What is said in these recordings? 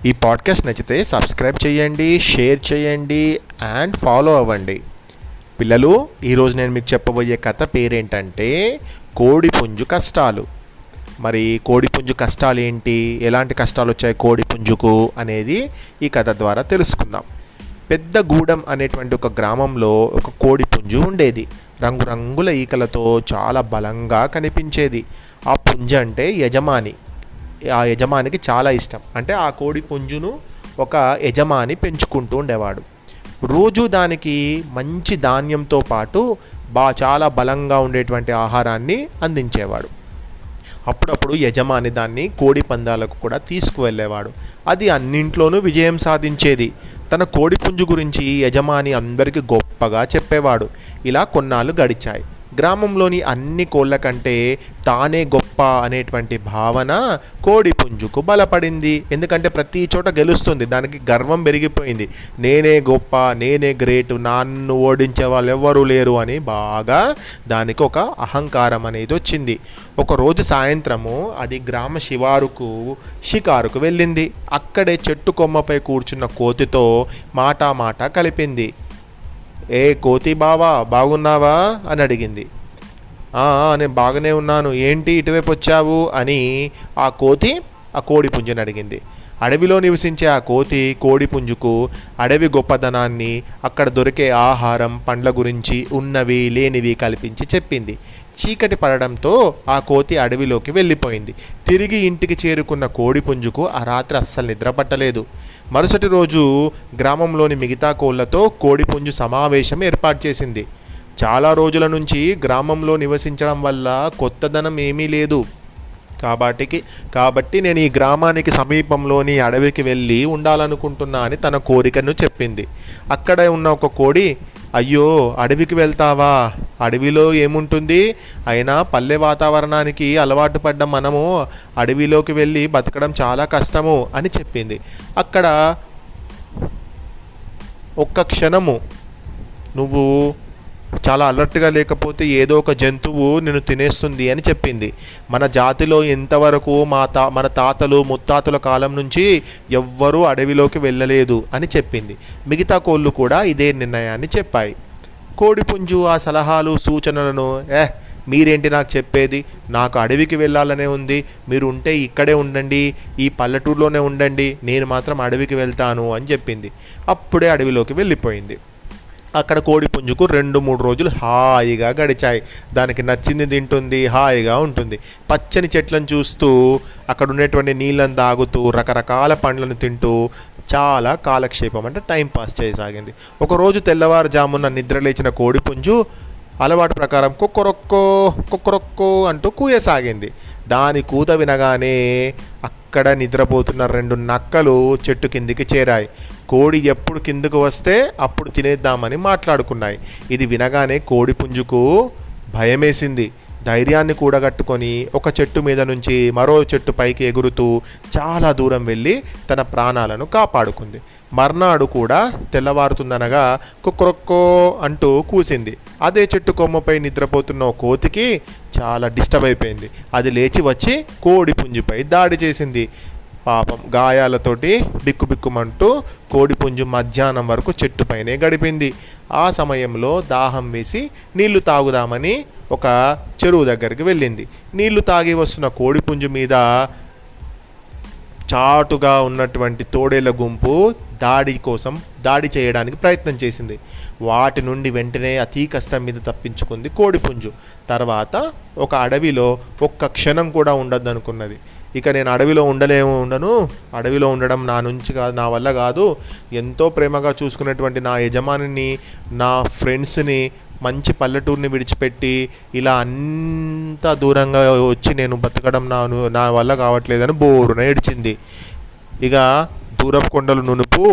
ఈ పాడ్కాస్ట్ నచ్చితే సబ్స్క్రైబ్ చేయండి, షేర్ చేయండి అండ్ ఫాలో అవ్వండి. పిల్లలు, ఈరోజు నేను మీకు చెప్పబోయే కథ పేరేంటంటే కోడిపుంజు కష్టాలు. మరి కోడిపుంజు కష్టాలు ఏంటి, ఎలాంటి కష్టాలు వచ్చాయి కోడిపుంజుకు అనేది ఈ కథ ద్వారా తెలుసుకుందాం. పెద్ద గూడెం అనేటువంటి ఒక గ్రామంలో ఒక కోడిపుంజు ఉండేది. రంగురంగుల ఈకలతో చాలా బలంగా కనిపించేది. ఆ పుంజు అంటే యజమాని. ఆ యజమానికి చాలా ఇష్టం. అంటే ఆ కోడిపుంజును ఒక యజమాని పెంచుకుంటూ ఉండేవాడు. రోజు దానికి మంచి ధాన్యంతో పాటు చాలా బలంగా ఉండేటువంటి ఆహారాన్ని అందించేవాడు. అప్పుడప్పుడు యజమాని దాన్ని కోడి పందాలకు కూడా తీసుకువెళ్ళేవాడు. అది అన్నింట్లోనూ విజయం సాధించేది. తన కోడిపుంజు గురించి యజమాని అందరికీ గొప్పగా చెప్పేవాడు. ఇలా కొన్నాళ్ళు గడిచాయి. గ్రామంలోని అన్ని కోళ్ళ కంటే తానే గొప్ప అనేటువంటి భావన కోడిపుంజుకు బలపడింది. ఎందుకంటే ప్రతి చోట గెలుస్తుంది. దానికి గర్వం పెరిగిపోయింది. నేనే గొప్ప, నేనే గ్రేట్, నన్ను ఓడించే వాళ్ళు ఎవ్వరూ లేరు అని బాగా దానికి ఒక అహంకారం అనేది వచ్చింది. ఒకరోజు సాయంత్రము అది గ్రామ శివారుకు షికారుకు వెళ్ళింది. అక్కడే చెట్టు కొమ్మపై కూర్చున్న కోతితో మాట కలిపింది. ఏ కోతి బావా, బాగున్నావా అని అడిగింది. నేను బాగానే ఉన్నాను, ఏంటి ఇటువైపు వచ్చావు అని ఆ కోతి ఆ కోడిపుంజుని అడిగింది. అడవిలో నివసించే ఆ కోతి కోడిపుంజుకు అడవి గొప్పదనాన్ని, అక్కడ దొరికే ఆహారం, పండ్ల గురించి ఉన్నవి లేనివి కల్పించి చెప్పింది. చీకటి పడడంతో ఆ కోతి అడవిలోకి వెళ్ళిపోయింది. తిరిగి ఇంటికి చేరుకున్న కోడిపుంజుకు ఆ రాత్రి అస్సలు నిద్ర పట్టలేదు. మరుసటి రోజు గ్రామంలోని మిగతా కోళ్లతో కోడిపుంజు సమావేశం ఏర్పాటు చేసింది. చాలా రోజుల నుంచి గ్రామంలో నివసించడం వల్ల కొత్తదనం ఏమీ లేదు కాబట్టి నేను ఈ గ్రామానికి సమీపంలోని అడవికి వెళ్ళి ఉండాలనుకుంటున్నా అని తన కోరికను చెప్పింది. అక్కడ ఉన్న ఒక కోడి, అయ్యో అడవికి వెళ్తావా, అడవిలో ఏముంటుంది, అయినా పల్లె వాతావరణానికి అలవాటు పడ్డ మనము అడవిలోకి వెళ్ళి బతకడం చాలా కష్టము అని చెప్పింది. అక్కడ ఒక్క క్షణము నువ్వు చాలా అలర్ట్గా లేకపోతే ఏదో ఒక జంతువు నిన్ను తినేస్తుంది అని చెప్పింది. మన జాతిలో ఇంతవరకు మన తాతలు ముత్తాతల కాలం నుంచి ఎవ్వరూ అడవిలోకి వెళ్ళలేదు అని చెప్పింది. మిగతా కోళ్ళు కూడా ఇదే నిర్ణయాన్ని చెప్పాయి. కోడిపుంజు ఆ సలహాలు సూచనలను మీరేంటి నాకు చెప్పేది, నాకు అడవికి వెళ్ళాలనే ఉంది, మీరు ఉంటే ఇక్కడే ఉండండి, ఈ పల్లెటూరులోనే ఉండండి, నేను మాత్రం అడవికి వెళ్తాను అని చెప్పింది. అప్పుడే అడవిలోకి వెళ్ళిపోయింది. అక్కడ కోడిపుంజుకు 2-3 రోజులు హాయిగా గడిచాయి. దానికి నచ్చింది తింటుంది, హాయిగా ఉంటుంది. పచ్చని చెట్లను చూస్తూ, అక్కడ ఉండేటువంటి నీళ్ళను తాగుతూ, రకరకాల పండ్లను తింటూ చాలా కాలక్షేపం అంటే టైంపాస్ చేయసాగింది. ఒకరోజు తెల్లవారుజామున నిద్రలేచిన కోడిపుంజు అలవాటు ప్రకారం కుక్కరొక్కో అంటూ కూయసాగింది. దాని కూత వినగానే అక్కడ నిద్రపోతున్న 2 నక్కలు చెట్టు కిందికి చేరాయి. కోడి ఎప్పుడు కిందకు వస్తే అప్పుడు తినేద్దామని మాట్లాడుకున్నాయి. ఇది వినగానే కోడిపుంజుకు భయమేసింది. ధైర్యాన్ని కూడగట్టుకొని ఒక చెట్టు మీద నుంచి మరో చెట్టు పైకి ఎగురుతూ చాలా దూరం వెళ్ళి తన ప్రాణాలను కాపాడుకుంది. మర్నాడు కూడా తెల్లవారుతుందనగా కుక్కరొక్కో అంటూ కూసింది. అదే చెట్టు కొమ్మపై నిద్రపోతున్న కోతికి చాలా డిస్టర్బ్ అయిపోయింది. అది లేచి వచ్చి కోడిపుంజుపై దాడి చేసింది. పాపం గాయాలతోటి బిక్కుబిక్కుమంటూ కోడిపుంజు మధ్యాహ్నం వరకు చెట్టుపైనే గడిపింది. ఆ సమయంలో దాహం వేసి నీళ్లు తాగుదామని ఒక చెరువు దగ్గరికి వెళ్ళింది. నీళ్లు తాగి వస్తున్న కోడిపుంజు మీద చాటుగా ఉన్నటువంటి తోడేళ్ల గుంపు దాడి చేయడానికి ప్రయత్నం చేసింది. వాటి నుండి వెంటనే అతి కష్టం మీద తప్పించుకుంది కోడిపుంజు. తర్వాత ఒక అడవిలో ఒక్క క్షణం కూడా ఉండద్దనుకున్నది. ఇక నేను అడవిలో ఉండను, అడవిలో ఉండడం నా వల్ల కాదు, ఎంతో ప్రేమగా చూసుకునేటువంటి నా యజమానిని, నా ఫ్రెండ్స్ని, మంచి పల్లెటూరుని విడిచిపెట్టి ఇలా అంత దూరంగా వచ్చి నేను బతకడం నా వల్ల కావట్లేదని బోరున ఏడ్చింది. ఇక దూరపు కొండలు నునుపు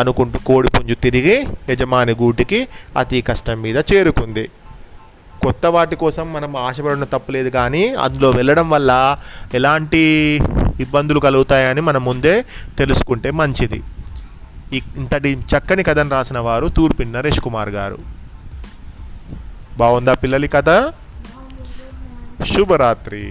అనుకుంటూ కోడిపుంజు తిరిగి యజమాని గూటికి అతి కష్టం మీద చేరుకుంది. కొత్త వాటి కోసం మనం ఆశపడడం తప్పులేదు, కానీ అందులో వెళ్ళడం వల్ల ఎలాంటి ఇబ్బందులు కలుగుతాయని మనం ముందే తెలుసుకుంటే మంచిది. ఇంతటి చక్కని కథను రాసిన వారు తూర్పిన్ నరేష్ కుమార్ గారు. బాగుందా పిల్లలి కథ? శుభరాత్రి.